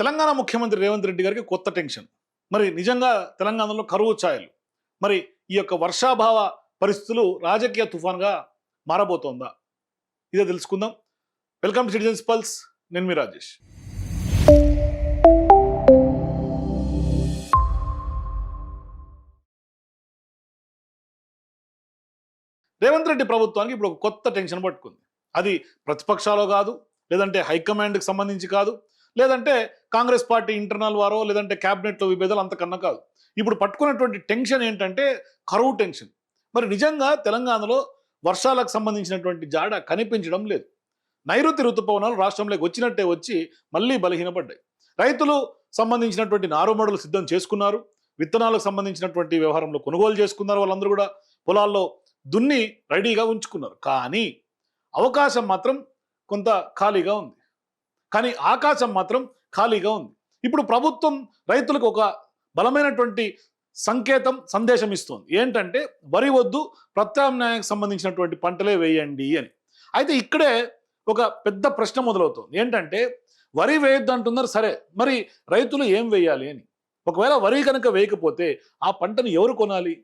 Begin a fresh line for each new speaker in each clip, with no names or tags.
తెలంగాణ ముఖ్యమంత్రి రేవంత్ రెడ్డి గారికి కొత్త టెన్షన్. మరి నిజంగా తెలంగాణలో కరువు ఛాయలు. మరి ఈ యొక్క వర్షాభావ పరిస్థితులు రాజకీయ తుఫాన్‌గా మారబోతోందా? ఇదే తెలుసుకుందాం. Welcome to citizens pulse. నేను మీ రాజేష్. రేవంత్ రెడ్డి ప్రభుత్వానికి ఇప్పుడు ఒక కొత్త టెన్షన్ పట్టుకుంది. అది ప్రతిపక్షాలో కాదు, లేదంటే హైకమాండ్కి సంబంధించి కాదు, లేదంటే కాంగ్రెస్ పార్టీ ఇంటర్నల్ వారో, లేదంటే క్యాబినెట్లో విభేదాలు అంతకన్నా కాదు. ఇప్పుడు పట్టుకున్నటువంటి టెన్షన్ ఏంటంటే కరువు టెన్షన్. మరి నిజంగా తెలంగాణలో వర్షాలకు సంబంధించినటువంటి జాడ కనిపించడం లేదు. నైరుతి ఋతుపవనాలు రాష్ట్రంలోకి వచ్చినట్టే వచ్చి మళ్ళీ బలహీనపడ్డాయి. రైతులు సంబంధించినటువంటి నారుమడులు సిద్ధం చేసుకున్నారు. విత్తనాలకు సంబంధించినటువంటి వ్యవహారంలో కొనుగోలు చేసుకున్నారు. వాళ్ళందరూ కూడా పొలాల్లో దున్ని రెడీగా ఉంచుకున్నారు. కానీ అవకాశం మాత్రం కొంత ఖాళీగా ఉంది. కానీ ఆకాశం మాత్రం ఖాళీగా ఉంది. ఇప్పుడు ప్రభుత్వం రైతులకు ఒక బలమైనటువంటి సందేశం ఇస్తుంది. ఏంటంటే వరి వద్దు, ప్రత్యామ్నాయానికి సంబంధించినటువంటి పంటలే వేయండి అని. అయితే ఇక్కడే ఒక పెద్ద ప్రశ్న మొదలవుతుంది. ఏంటంటే వరి వేయొద్దు అంటున్నారు, సరే మరి రైతులు ఏం వేయాలి అని. ఒకవేళ వరి కనుక వేయకపోతే ఆ పంటను ఎవరు కొనాలి?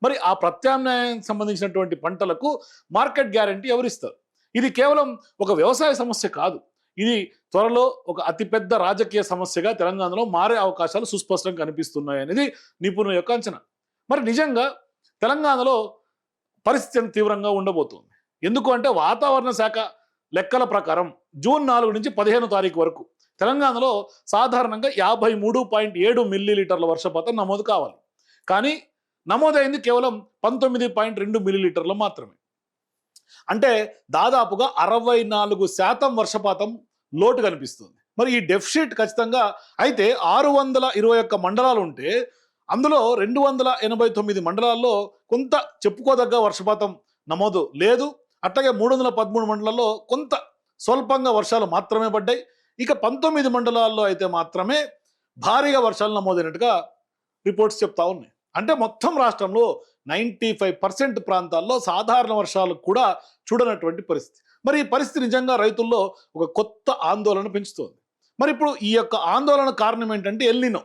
మరి ఆ ప్రత్యామ్నాయానికి సంబంధించినటువంటి పంటలకు మార్కెట్ గ్యారంటీ ఎవరిస్తారు? ఇది కేవలం ఒక వ్యవసాయ సమస్య కాదు. ఇది త్వరలో ఒక అతిపెద్ద రాజకీయ సమస్యగా తెలంగాణలో మారే అవకాశాలు సుస్పష్టంగా కనిపిస్తున్నాయి అనేది నిపుణుల యొక్క అంచనా. మరి నిజంగా తెలంగాణలో పరిస్థితి తీవ్రంగా ఉండబోతుంది. ఎందుకు అంటే వాతావరణ శాఖ లెక్కల ప్రకారం జూన్ 4 నుంచి 15 తారీఖు వరకు తెలంగాణలో సాధారణంగా 53.7 మిల్లీలీటర్ల వర్షపాతం నమోదు కావాలి. కానీ నమోదైంది కేవలం 19.2 మిల్లీలీటర్లు మాత్రమే. అంటే దాదాపుగా 64% వర్షపాతం లోటు కనిపిస్తుంది. మరి ఈ డెఫిసిట్ ఖచ్చితంగా అయితే 621 మండలాలు ఉంటే అందులో 289 మండలాల్లో కొంత చెప్పుకోదగ్గ వర్షపాతం నమోదు లేదు. అట్లాగే 313 మండలాల్లో కొంత స్వల్పంగా వర్షాలు మాత్రమే పడ్డాయి. ఇక 19 మండలాల్లో అయితే మాత్రమే భారీగా వర్షాలు నమోదైనట్టుగా రిపోర్ట్స్ చెప్తా ఉన్నాయి. అంటే మొత్తం రాష్ట్రంలో 95% ప్రాంతాల్లో సాధారణ వర్షాలు కూడా చూడనటువంటి పరిస్థితి. మరి ఈ పరిస్థితి నిజంగా రైతుల్లో ఒక కొత్త ఆందోళన పెంచుతోంది. మరి ఇప్పుడు ఈ యొక్క ఆందోళన కారణం ఏంటంటే ఎల్నినో.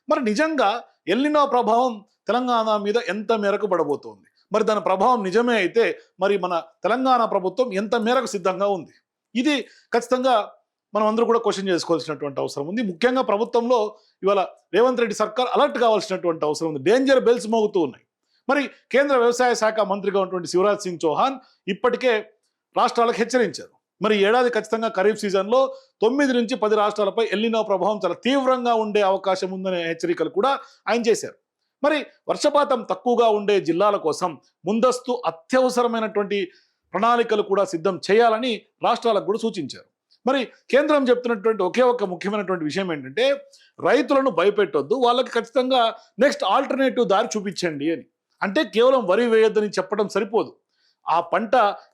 మరి నిజంగా ఎల్నినో ప్రభావం తెలంగాణ మీద ఎంత మేరకు పడబోతోంది? మరి దాని ప్రభావం నిజమే అయితే మరి మన తెలంగాణ ప్రభుత్వం ఎంత మేరకు సిద్ధంగా ఉంది? ఇది ఖచ్చితంగా మనం అందరూ కూడా క్వశ్చన్ చేసుకోవాల్సినటువంటి అవసరం ఉంది. ముఖ్యంగా ప్రభుత్వంలో ఇవాళ రేవంత్ రెడ్డి సర్కార్ అలర్ట్ కావాల్సినటువంటి అవసరం ఉంది. డేంజర్ బెల్స్ మోగుతూ ఉన్నాయి. మరి కేంద్ర వ్యవసాయ శాఖ మంత్రిగా ఉన్నటువంటి శివరాజ్ సింగ్ చౌహాన్ ఇప్పటికే రాష్ట్రాలకు హెచ్చరించారు. మరి ఏడాది ఖచ్చితంగా ఖరీఫ్ సీజన్లో 9 నుంచి 10 రాష్ట్రాలపై ఎల్నినో ప్రభావం చాలా తీవ్రంగా ఉండే అవకాశం ఉందనే హెచ్చరికలు కూడా ఆయన చేశారు. మరి వర్షపాతం తక్కువగా ఉండే జిల్లాల కోసం ముందస్తు అత్యవసరమైనటువంటి ప్రణాళికలు కూడా సిద్ధం చేయాలని రాష్ట్రాలకు కూడా సూచించారు. మరి కేంద్రం చెప్తున్నటువంటి ఒకే ఒక ముఖ్యమైనటువంటి విషయం ఏంటంటే రైతులను భయపెట్టొద్దు, వాళ్ళకి ఖచ్చితంగా నెక్స్ట్ ఆల్టర్నేటివ్ దారి చూపించండి అని. అంటే కేవలం వరి వేయొద్దని చెప్పడం సరిపోదు. ఆ పంట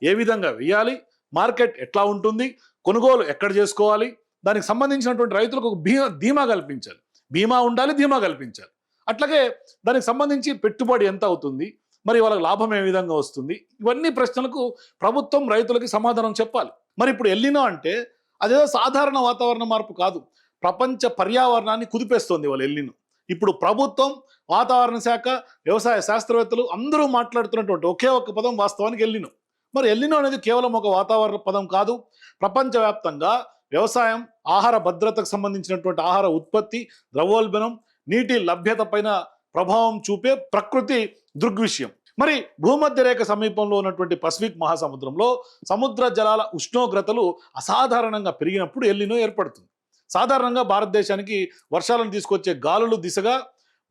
ఏ విధంగా వేయాలి, మార్కెట్ ఎట్లా ఉంటుంది, కొనుగోలు ఎక్కడ చేసుకోవాలి, దానికి సంబంధించినటువంటి రైతులకు ఒక ధీమా కల్పించాలి. బీమా ఉండాలి, ధీమా కల్పించాలి. అట్లాగే దానికి సంబంధించి పెట్టుబడి ఎంత అవుతుంది, మరి వాళ్ళకి లాభం ఏ విధంగా వస్తుంది, ఇవన్నీ ప్రశ్నలకు ప్రభుత్వం రైతులకి సమాధానం చెప్పాలి. మరి ఇప్పుడు ఎల్నినో అంటే అదేదో సాధారణ వాతావరణ మార్పు కాదు, ప్రపంచ పర్యావరణాన్ని కుదిపేస్తోంది వాళ్ళ ఎల్నినో. ఇప్పుడు ప్రభుత్వం, వాతావరణ శాఖ, వ్యవసాయ శాస్త్రవేత్తలు అందరూ మాట్లాడుతున్నటువంటి ఒకే ఒక పదం వాస్తవానికి ఎల్నినో. మరి ఎల్నినో అనేది కేవలం ఒక వాతావరణ పదం కాదు. ప్రపంచవ్యాప్తంగా వ్యవసాయం, ఆహార భద్రతకు సంబంధించినటువంటి ఆహార ఉత్పత్తి, ద్రవ్యోల్బణం, నీటి లభ్యత పైన ప్రభావం చూపే ప్రకృతి దృగ్విషయం. మరి భూమధ్య రేఖ సమీపంలో ఉన్నటువంటి పసిఫిక్ మహాసముద్రంలో సముద్ర జలాల ఉష్ణోగ్రతలు అసాధారణంగా పెరిగినప్పుడు ఎల్నినో ఏర్పడుతుంది. సాధారణంగా భారతదేశానికి వర్షాలను తీసుకొచ్చే గాలులు దిశగా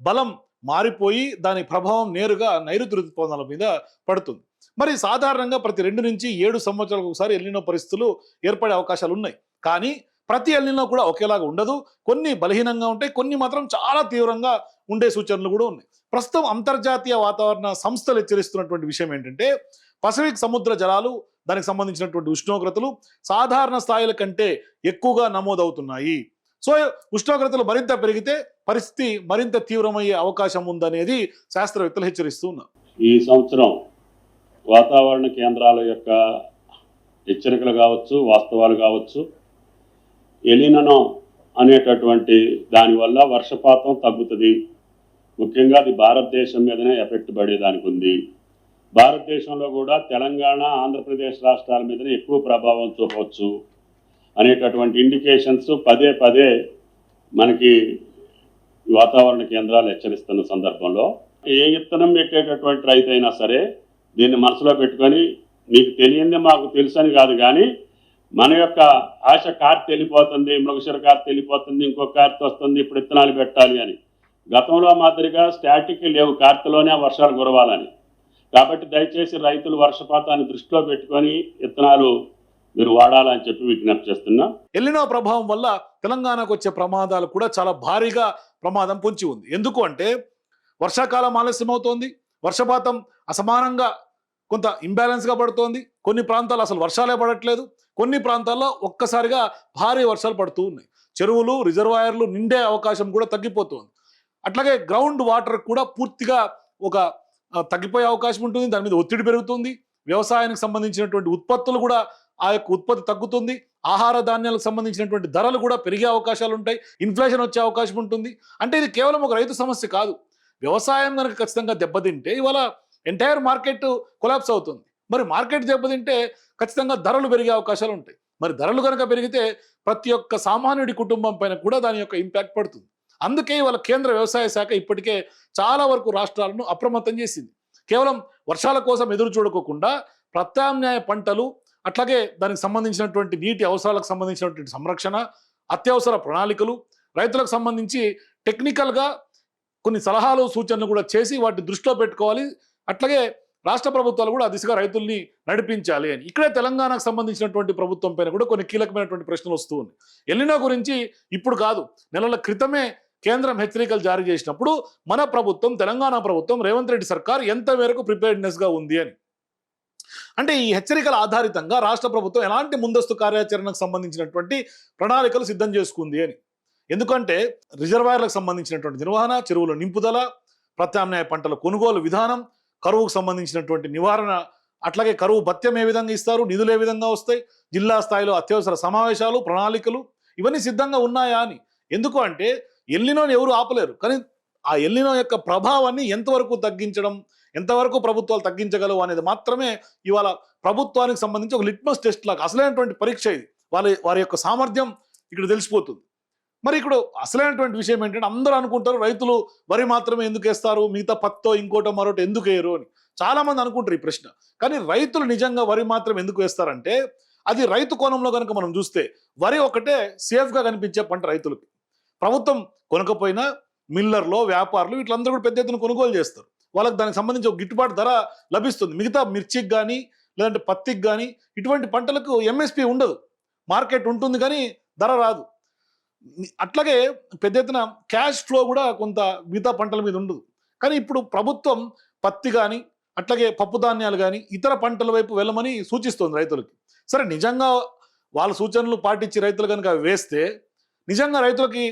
బలం మారిపోయి దాని ప్రభావం నేరుగా నైరుతి ఋతుపవనాల మీద పడుతుంది. మరి సాధారణంగా ప్రతి 2 నుంచి 7 సంవత్సరాలకు ఒకసారి ఎల్నినో పరిస్థితులు ఏర్పడే అవకాశాలు ఉన్నాయి. కానీ ప్రతి ఎల్నినో కూడా ఒకేలాగా ఉండదు. కొన్ని బలహీనంగా ఉంటాయి, కొన్ని మాత్రం చాలా తీవ్రంగా ఉండే సూచనలు కూడా ఉన్నాయి. ప్రస్తుతం అంతర్జాతీయ వాతావరణ సంస్థలు హెచ్చరిస్తున్నటువంటి విషయం ఏంటంటే పసిఫిక్ సముద్ర జలాలు, దానికి సంబంధించినటువంటి ఉష్ణోగ్రతలు సాధారణ స్థాయిల కంటే ఎక్కువగా నమోదవుతున్నాయి. సో ఉష్ణోగ్రతలు మరింత పెరిగితే పరిస్థితి మరింత తీవ్రమయ్యే అవకాశం ఉందనేది శాస్త్రవేత్తలు హెచ్చరిస్తూ ఉన్నారు.
ఈ సంవత్సరం వాతావరణ కేంద్రాల యొక్క హెచ్చరికలు కావచ్చు, వాస్తవాలు కావచ్చు, ఎలినో అనేటటువంటి దానివల్ల వర్షపాతం తగ్గుతుంది. ముఖ్యంగా అది భారతదేశం మీదనే ఎఫెక్ట్ పడేదానికి ఉంది. భారతదేశంలో కూడా తెలంగాణ, ఆంధ్రప్రదేశ్ రాష్ట్రాల మీదనే ఎక్కువ ప్రభావం చూపవచ్చు అనేటటువంటి ఇండికేషన్స్ పదే పదే మనకి వాతావరణ కేంద్రాలు హెచ్చరిస్తున్న సందర్భంలో ఏ విత్తనం పెట్టేటటువంటి రైతు అయినా సరే దీన్ని మనసులో పెట్టుకొని, మీకు తెలియంది మాకు తెలుసని కాదు, కానీ మన యొక్క ఆశ కార్తె వెళ్ళిపోతుంది, మృగశిర కార్తె వెళ్ళిపోతుంది, ఇంకొక కార్తె వస్తుంది, ఇప్పుడు విత్తనాలు పెట్టాలి అని. గతంలో మాదిరిగా స్టాటిక్ లేవు, కార్తెలోనే వర్షాలు కురవాలని. కాబట్టి దయచేసి రైతులు వర్షపాతాన్ని దృష్టిలో పెట్టుకొని విత్తనాలు మీరు వాడాలని చెప్పి విజ్ఞప్తి చేస్తున్నా.
ఎల్నినో ప్రభావం వల్ల తెలంగాణకు వచ్చే ప్రమాదాలు కూడా చాలా భారీగా ప్రమాదం పొంచి ఉంది. ఎందుకు అంటే వర్షాకాలం ఆలస్యమవుతోంది, వర్షపాతం అసమానంగా కొంత ఇంబ్యాలెన్స్గా పడుతోంది, కొన్ని ప్రాంతాలు అసలు వర్షాలే పడట్లేదు, కొన్ని ప్రాంతాల్లో ఒక్కసారిగా భారీ వర్షాలు పడుతూ ఉన్నాయి, చెరువులు రిజర్వాయర్లు నిండే అవకాశం కూడా తగ్గిపోతుంది. అట్లాగే గ్రౌండ్ వాటర్ కూడా పూర్తిగా తగ్గిపోయే అవకాశం ఉంటుంది, దాని మీద ఒత్తిడి పెరుగుతుంది, వ్యవసాయానికి సంబంధించినటువంటి ఉత్పత్తులు కూడా ఆ యొక్క ఉత్పత్తి తగ్గుతుంది, ఆహార ధాన్యాలకు సంబంధించినటువంటి ధరలు కూడా పెరిగే అవకాశాలు ఉంటాయి, ఇన్ఫ్లేషన్ వచ్చే అవకాశం ఉంటుంది. అంటే ఇది కేవలం ఒక రైతు సమస్య కాదు, వ్యవసాయం కనుక ఖచ్చితంగా దెబ్బతింటే ఇవాళ ఎంటైర్ మార్కెట్ కొలాప్స్ అవుతుంది. మరి మార్కెట్ దెబ్బతింటే ఖచ్చితంగా ధరలు పెరిగే అవకాశాలు ఉంటాయి. మరి ధరలు కనుక పెరిగితే ప్రతి ఒక్క సామాన్యుడి కుటుంబం పైన కూడా దాని యొక్క ఇంపాక్ట్ పడుతుంది. అందుకే ఇవాళ కేంద్ర వ్యవసాయ శాఖ ఇప్పటికే చాలా వరకు రాష్ట్రాలను అప్రమత్తం చేసింది. కేవలం వర్షాల కోసం ఎదురు చూడకోకుండా ప్రత్యామ్నాయ పంటలు, అట్లాగే దానికి సంబంధించినటువంటి నీటి అవసరాలకు సంబంధించినటువంటి సంరక్షణ, అత్యవసర ప్రణాళికలు, రైతులకు సంబంధించి టెక్నికల్గా కొన్ని సలహాలు సూచనలు కూడా చేసి వాటిని దృష్టిలో పెట్టుకోవాలి. అట్లాగే రాష్ట్ర ప్రభుత్వాలు కూడా ఆ దిశగా రైతుల్ని నడిపించాలి అని. ఇక్కడే తెలంగాణకు సంబంధించినటువంటి ప్రభుత్వం పైన కూడా కొన్ని కీలకమైనటువంటి ప్రశ్నలు వస్తూ ఉన్నాయి. ఎల్నినో గురించి ఇప్పుడు కాదు, నెలల క్రితమే కేంద్రం హెచ్చరికలు జారీ చేసినప్పుడు మన ప్రభుత్వం, తెలంగాణ ప్రభుత్వం, రేవంత్ రెడ్డి సర్కార్ ఎంత మేరకు ప్రిపేర్డ్నెస్గా ఉంది అని. అంటే ఈ హెచ్చరికల ఆధారితంగా రాష్ట్ర ప్రభుత్వం ఎలాంటి ముందస్తు కార్యాచరణకు సంబంధించినటువంటి ప్రణాళికలు సిద్ధం చేసుకుంది అని. ఎందుకంటే రిజర్వాయర్లకు సంబంధించినటువంటి నిర్వహణ, చెరువుల నింపుదల, ప్రత్యామ్నాయ పంటల కొనుగోలు విధానం, కరువుకు సంబంధించినటువంటి నివారణ, అట్లాగే కరువు భత్యం ఏ విధంగా ఇస్తారు, నిధులు ఏ విధంగా వస్తాయి, జిల్లా స్థాయిలో అత్యవసర సమావేశాలు, ప్రణాళికలు ఇవన్నీ సిద్ధంగా ఉన్నాయా అని. ఎందుకు అంటే ఎల్నినోని ఎవరు ఆపలేరు, కానీ ఆ ఎల్నినో యొక్క ప్రభావాన్ని ఎంతవరకు తగ్గించడం, ఎంతవరకు ప్రభుత్వాలు తగ్గించగలవు అనేది మాత్రమే ఇవాళ ప్రభుత్వానికి సంబంధించి ఒక లిట్మస్ టెస్ట్ లాగా అసలైనటువంటి పరీక్ష ఇది. వారి యొక్క సామర్థ్యం ఇక్కడ తెలిసిపోతుంది. మరి ఇక్కడ అసలైనటువంటి విషయం ఏంటంటే అందరూ అనుకుంటారు రైతులు వరి మాత్రమే ఎందుకు వేస్తారు, మిగతా పత్తో ఇంకోటో మరోటో ఎందుకు వేయరు అని చాలా మంది అనుకుంటారు ఈ ప్రశ్న. కానీ రైతులు నిజంగా వరి మాత్రం ఎందుకు వేస్తారంటే అది రైతు కోణంలో కనుక మనం చూస్తే వరి ఒకటే సేఫ్గా కనిపించే పంట రైతులకి. ప్రభుత్వం కొనకపోయినా మిల్లర్లో, వ్యాపారులు వీళ్ళందరూ కూడా పెద్ద ఎత్తున కొనుగోలు చేస్తారు, వాళ్ళకి దానికి సంబంధించి ఒక గిట్టుబాటు ధర లభిస్తుంది. మిగతా మిర్చికి కానీ లేదంటే పత్తికి కానీ ఇటువంటి పంటలకు ఎంఎస్పి ఉండదు, మార్కెట్ ఉంటుంది కానీ ధర రాదు. అట్లాగే పెద్ద ఎత్తున క్యాష్ ఫ్లో కూడా కొంత మిగతా పంటల మీద ఉండదు. కానీ ఇప్పుడు ప్రభుత్వం పత్తి కానీ అట్లాగే పప్పు ధాన్యాలు కానీ ఇతర పంటల వైపు వెళ్ళమని సూచిస్తుంది రైతులకి. సరే, నిజంగా వాళ్ళ సూచనలు పాటించి రైతులు కనుక వేస్తే నిజంగా రైతులకి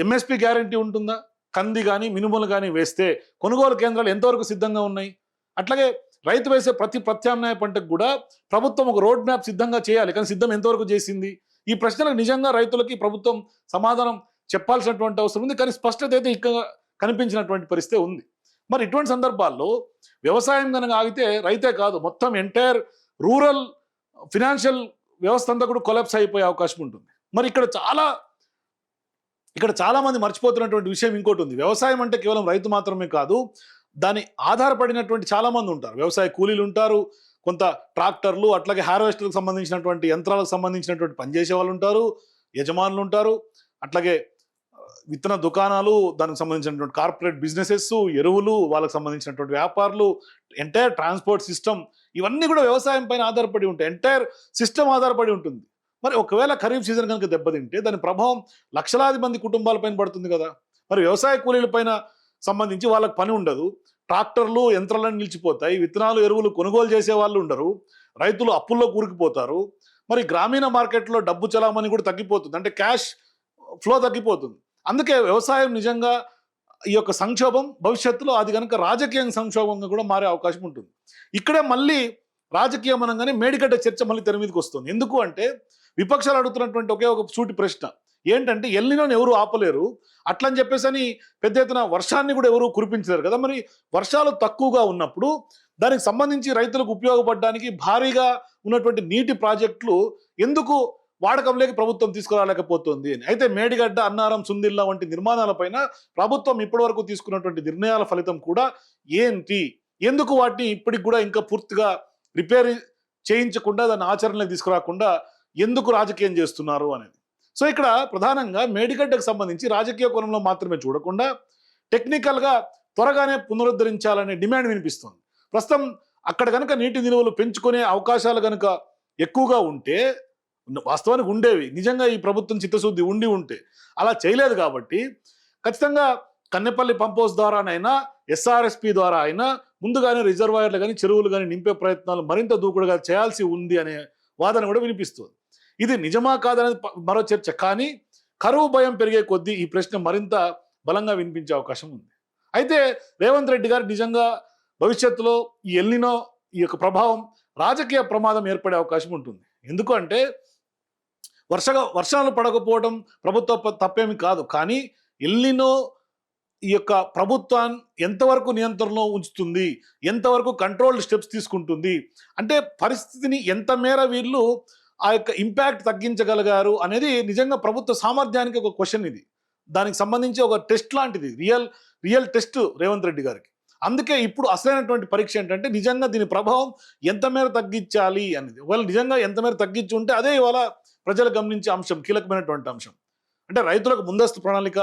ఎంఎస్పి గ్యారంటీ ఉంటుందా? కంది కానీ మినుములు కానీ వేస్తే కొనుగోలు కేంద్రాలు ఎంతవరకు సిద్ధంగా ఉన్నాయి? అట్లాగే రైతు వేసే ప్రతి ప్రత్యామ్నాయ పంటకు కూడా ప్రభుత్వం ఒక రోడ్ మ్యాప్ సిద్ధంగా చేయాలి, కానీ సిద్ధం ఎంతవరకు చేసింది? ఈ ప్రశ్నలకు నిజంగా రైతులకి ప్రభుత్వం సమాధానం చెప్పాల్సినటువంటి అవసరం ఉంది, కానీ స్పష్టత అయితే ఇక్కడ కనిపించినటువంటి పరిస్థితి ఉంది. మరి ఇటువంటి సందర్భాల్లో వ్యవసాయం కనుక ఆగితే రైతే కాదు, మొత్తం ఎంటైర్ రూరల్ ఫినాన్షియల్ వ్యవస్థ అంతా కూడా కొలాప్స్ అయిపోయే అవకాశం ఉంటుంది. మరి ఇక్కడ చాలా మంది మర్చిపోతున్నటువంటి విషయం ఇంకోటి ఉంది. వ్యవసాయం అంటే కేవలం రైతు మాత్రమే కాదు, దాని ఆధారపడినటువంటి చాలా మంది ఉంటారు. వ్యవసాయ కూలీలు ఉంటారు, కొంత ట్రాక్టర్లు, అట్లాగే హార్వెస్టర్లకు సంబంధించినటువంటి యంత్రాలకు సంబంధించినటువంటి పనిచేసే వాళ్ళు ఉంటారు, యజమానులు ఉంటారు, అట్లాగే విత్తన దుకాణాలు, దానికి సంబంధించినటువంటి కార్పొరేట్ బిజినెసెస్, ఎరువులు, వాళ్ళకి సంబంధించినటువంటి వ్యాపారులు, ఎంటైర్ ట్రాన్స్పోర్ట్ సిస్టమ్, ఇవన్నీ కూడా వ్యవసాయం పైన ఆధారపడి ఉంటాయి, ఎంటైర్ సిస్టమ్ ఆధారపడి ఉంటుంది. మరి ఒకవేళ ఖరీఫ్ సీజన్ కనుక దెబ్బతింటే దాని ప్రభావం లక్షలాది మంది కుటుంబాలపైన పడుతుంది కదా. మరి వ్యవసాయ కూలీల పైన సంబంధించి వాళ్ళకి పని ఉండదు, ట్రాక్టర్లు యంత్రాలను నిలిచిపోతాయి, విత్తనాలు ఎరువులు కొనుగోలు చేసే వాళ్ళు ఉండరు, రైతులు అప్పుల్లో కూరుకుపోతారు. మరి గ్రామీణ మార్కెట్లో డబ్బు చలామణి కూడా తగ్గిపోతుంది, అంటే క్యాష్ ఫ్లో తగ్గిపోతుంది. అందుకే వ్యవసాయం నిజంగా ఈ యొక్క సంక్షోభం భవిష్యత్తులో అది కనుక రాజకీయ సంక్షోభంగా కూడా మారే అవకాశం ఉంటుంది. ఇక్కడే మళ్ళీ రాజకీయం అనగానే మేడిగడ్డ చర్చ మళ్ళీ తెర మీదకి వస్తుంది. ఎందుకు అంటే విపక్షాలు అడుగుతున్నటువంటి ఒకే ఒక సూటి ప్రశ్న, ఏంటంటే ఎల్నినోని ఎవరు ఆపలేరు, అట్లని చెప్పేసి అని పెద్ద ఎత్తున వర్షాన్ని కూడా ఎవరు కురిపించలేరు కదా. మరి వర్షాలు తక్కువగా ఉన్నప్పుడు దానికి సంబంధించి రైతులకు ఉపయోగపడడానికి భారీగా ఉన్నటువంటి నీటి ప్రాజెక్టులు ఎందుకు వాడకంలోకి ప్రభుత్వం తీసుకురాలేకపోతుంది అని. అయితే మేడిగడ్డ, అన్నారం, సుందిల్లా వంటి నిర్మాణాలపైన ప్రభుత్వం ఇప్పటివరకు తీసుకున్నటువంటి నిర్ణయాల ఫలితం కూడా ఏంటి, ఎందుకు వాటిని ఇప్పటికి కూడా ఇంకా పూర్తిగా రిపేర్ చేయించకుండా దాన్ని ఆచరణలోకి తీసుకురాకుండా ఎందుకు రాజకీయం చేస్తున్నారు అనేది. సో ఇక్కడ ప్రధానంగా మేడిగడ్డకు సంబంధించి రాజకీయ కోణంలో మాత్రమే చూడకుండా టెక్నికల్గా త్వరగానే పునరుద్ధరించాలనే డిమాండ్ వినిపిస్తుంది. ప్రస్తుతం అక్కడ కనుక నీటి నిల్వలు పెంచుకునే అవకాశాలు కనుక ఎక్కువగా ఉంటే, వాస్తవానికి ఉండేవి, నిజంగా ఈ ప్రభుత్వం చిత్తశుద్ధి ఉండి ఉంటే అలా చేయలేదు కాబట్టి ఖచ్చితంగా కన్నెపల్లి పంప్ హౌస్ ద్వారానైనా ఎస్ఆర్ఎస్పి ద్వారా అయినా ముందుగానే రిజర్వాయర్లు కానీ చెరువులు కానీ నింపే ప్రయత్నాలు మరింత దూకుడుగా చేయాల్సి ఉంది అనే వాదన కూడా వినిపిస్తుంది. ఇది నిజమా కాదనేది మరో చర్చ. కానీ కరువు భయం పెరిగే కొద్దీ ఈ ప్రశ్న మరింత బలంగా వినిపించే అవకాశం ఉంది. అయితే రేవంత్ రెడ్డి గారు నిజంగా భవిష్యత్తులో ఈ ఎల్నినో ఈ యొక్క ప్రభావం రాజకీయ ప్రమాదం ఏర్పడే అవకాశం ఉంటుంది. ఎందుకంటే వర్షాలు పడకపోవడం ప్రభుత్వ తప్పేమి కాదు, కానీ ఎల్నినో ఈ యొక్క ప్రభుత్వాన్ని ఎంతవరకు నియంత్రణలో ఉంచుతుంది, ఎంతవరకు కంట్రోల్ స్టెప్స్ తీసుకుంటుంది, అంటే పరిస్థితిని ఎంత మేర వీళ్ళు ఆ యొక్క ఇంపాక్ట్ తగ్గించగలిగారు అనేది నిజంగా ప్రభుత్వ సామర్థ్యానికి ఒక క్వశ్చన్. ఇది దానికి సంబంధించి ఒక టెస్ట్ లాంటిది, రియల్ టెస్ట్ రేవంత్ రెడ్డి గారికి. అందుకే ఇప్పుడు అసలైనటువంటి పరీక్ష ఏంటంటే నిజంగా దీని ప్రభావం ఎంత మేర తగ్గించాలి అనేది. ఒకవేళ నిజంగా ఎంత మేర తగ్గించి ఉంటే అదే ఇవాళ ప్రజలు గమనించే అంశం, కీలకమైనటువంటి అంశం. అంటే రైతులకు ముందస్తు ప్రణాళిక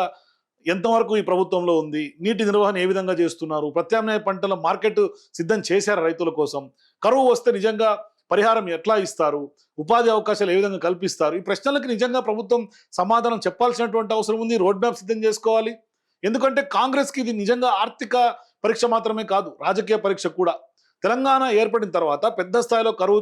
ఎంతవరకు ఈ ప్రభుత్వంలో ఉంది, నీటి నిర్వహణ ఏ విధంగా చేస్తున్నారు, ప్రత్యామ్నాయ పంటల మార్కెట్ సిద్ధం చేశారు రైతుల కోసం, కరువు వస్తే నిజంగా పరిహారం ఎట్లా ఇస్తారు, ఉపాధి అవకాశాలు ఏ విధంగా కల్పిస్తారు, ఈ ప్రశ్నలకు నిజంగా ప్రభుత్వం సమాధానం చెప్పాల్సినటువంటి అవసరం ఉంది. రోడ్ మ్యాప్ సిద్ధం చేసుకోవాలి. ఎందుకంటే కాంగ్రెస్కి ఇది నిజంగా ఆర్థిక పరీక్ష మాత్రమే కాదు, రాజకీయ పరీక్ష కూడా. తెలంగాణ ఏర్పడిన తర్వాత పెద్ద స్థాయిలో కరువు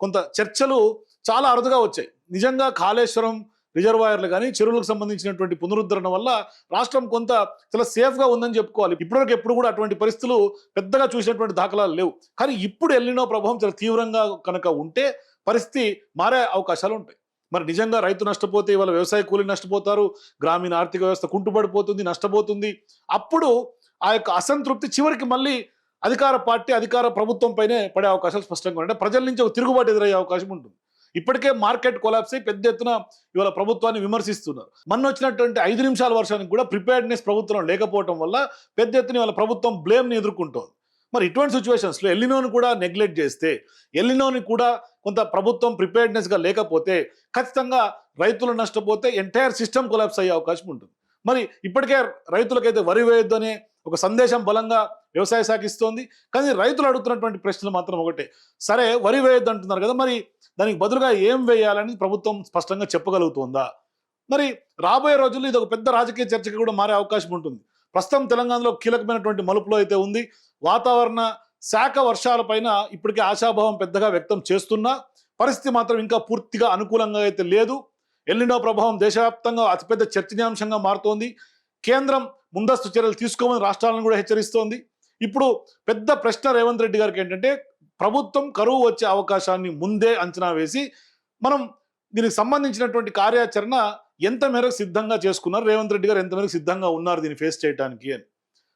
కొంత చర్చలు చాలా అరుదుగా వచ్చాయి. నిజంగా కాళేశ్వరం రిజర్వాయర్లు కానీ చెరువులకు సంబంధించినటువంటి పునరుద్ధరణ వల్ల రాష్ట్రం కొంత చాలా సేఫ్గా ఉందని చెప్పుకోవాలి. ఇప్పటివరకు ఎప్పుడు కూడా అటువంటి పరిస్థితులు పెద్దగా చూసినటువంటి దాఖలాలు లేవు. కానీ ఇప్పుడు ఎల్నినో ప్రభావం చాలా తీవ్రంగా కనుక ఉంటే పరిస్థితి మారే అవకాశాలు ఉంటాయి. మరి నిజంగా రైతు నష్టపోతే ఇవాళ వ్యవసాయ కూలీ నష్టపోతారు, గ్రామీణ ఆర్థిక వ్యవస్థ కుంటుపడిపోతుంది, నష్టపోతుంది. అప్పుడు ఆ యొక్క అసంతృప్తి చివరికి మళ్ళీ అధికార ప్రభుత్వం పైనే పడే అవకాశాలు స్పష్టంగా ఉంటాయి. ప్రజల నుంచి ఒక తిరుగుబాటు ఎదురయ్యే అవకాశం ఉంటుంది. ఇప్పటికే మార్కెట్ కొలాప్స్ అయి పెద్ద ఎత్తున ఇవాళ ప్రభుత్వాన్ని విమర్శిస్తున్నారు. మొన్న వచ్చినటువంటి 5 నిమిషాల వర్షానికి కూడా ప్రిపేర్డ్నెస్ ప్రభుత్వం లేకపోవడం వల్ల పెద్ద ఎత్తున ఇవాళ ప్రభుత్వం బ్లేమ్ని ఎదుర్కొంటోంది. మరి ఇటువంటి సిచ్యువేషన్స్లో ఎల్నినోని కూడా నెగ్లెక్ట్ చేస్తే, ఎల్నినోని కూడా కొంత ప్రభుత్వం ప్రిపేర్డ్నెస్గా లేకపోతే ఖచ్చితంగా రైతులు నష్టపోతే ఎంటైర్ సిస్టమ్ కొలాప్స్ అయ్యే అవకాశం ఉంటుంది. మరి ఇప్పటికే రైతులకైతే వరి వేయొద్దు అనే ఒక సందేశం బలంగా వ్యవసాయ శాఖ ఇస్తోంది. కానీ రైతులు అడుగుతున్నటువంటి ప్రశ్నలు మాత్రం ఒకటే, సరే వరి వేయొద్దు అంటున్నారు కదా, మరి దానికి బదులుగా ఏం వేయాలని ప్రభుత్వం స్పష్టంగా చెప్పగలుగుతుందా? మరి రాబోయే రోజుల్లో ఇది ఒక పెద్ద రాజకీయ చర్చకి కూడా మారే అవకాశం ఉంటుంది. ప్రస్తుతం తెలంగాణలో కీలకమైనటువంటి మలుపులో అయితే ఉంది. వాతావరణ శాఖ వర్షాలపైన ఇప్పటికే ఆశాభావం పెద్దగా వ్యక్తం చేస్తున్నా పరిస్థితి మాత్రం ఇంకా పూర్తిగా అనుకూలంగా అయితే లేదు. ఎల్నినో ప్రభావం దేశవ్యాప్తంగా అతిపెద్ద చర్చనీయాంశంగా మారుతోంది. కేంద్రం ముందస్తు చర్యలు తీసుకోమని రాష్ట్రాలను కూడా హెచ్చరిస్తోంది. ఇప్పుడు పెద్ద ప్రశ్న రేవంత్ రెడ్డి గారికి ఏంటంటే, ప్రభుత్వం కరువు వచ్చే అవకాశాన్ని ముందే అంచనా వేసి మనం దీనికి సంబంధించినటువంటి కార్యాచరణ ఎంత మేరకు సిద్ధంగా చేసుకున్నారు, రేవంత్ రెడ్డి గారు ఎంత మేరకు సిద్ధంగా ఉన్నారు దీన్ని ఫేస్ చేయడానికి అని.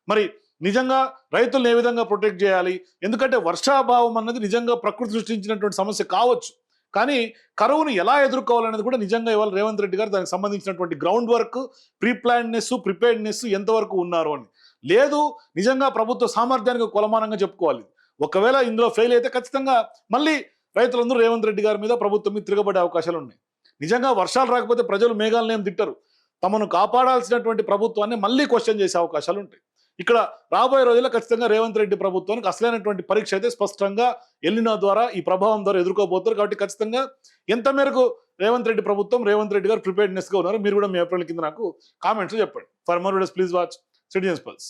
మరి నిజంగా రైతులను ఏ విధంగా ప్రొటెక్ట్ చేయాలి, ఎందుకంటే వర్షాభావం అన్నది నిజంగా ప్రకృతి సృష్టించినటువంటి సమస్య కావచ్చు, కానీ కరువును ఎలా ఎదుర్కోవాలనేది కూడా నిజంగా ఇవాళ రేవంత్ రెడ్డి గారు దానికి సంబంధించినటువంటి గ్రౌండ్ వర్క్, ప్రిపేర్డ్నెస్ ఎంతవరకు ఉన్నారు అని లేదు. నిజంగా ప్రభుత్వ సామర్థ్యానికి కొలమానంగా చెప్పుకోవాలి. ఒకవేళ ఇందులో ఫెయిల్ అయితే ఖచ్చితంగా మళ్ళీ రైతులందరూ రేవంత్ రెడ్డి గారి మీద, ప్రభుత్వం మీద తిరగబడే అవకాశాలు ఉన్నాయి. నిజంగా వర్షాలు రాకపోతే ప్రజలు మేఘాలను ఏం తిట్టరు, తమను కాపాడాల్సినటువంటి ప్రభుత్వాన్ని మళ్ళీ క్వశ్చన్ చేసే అవకాశాలు ఉంటాయి. ఇక్కడ రాబోయే రోజుల్లో ఖచ్చితంగా రేవంత్ రెడ్డి ప్రభుత్వానికి అసలైనటువంటి పరీక్ష అయితే స్పష్టంగా ఎల్నినో ద్వారా, ఈ ప్రభావం ద్వారా ఎదుర్కోబోతారు. కాబట్టి ఖచ్చితంగా ఎంత మేరకు రేవంత్ రెడ్డి గారు ప్రిపేర్డ్నెస్గా ఉన్నారు, మీరు కూడా మీ అభిప్రాయాల కింద నాకు కామెంట్స్ చెప్పండి. For more videos please watch citizens pulse.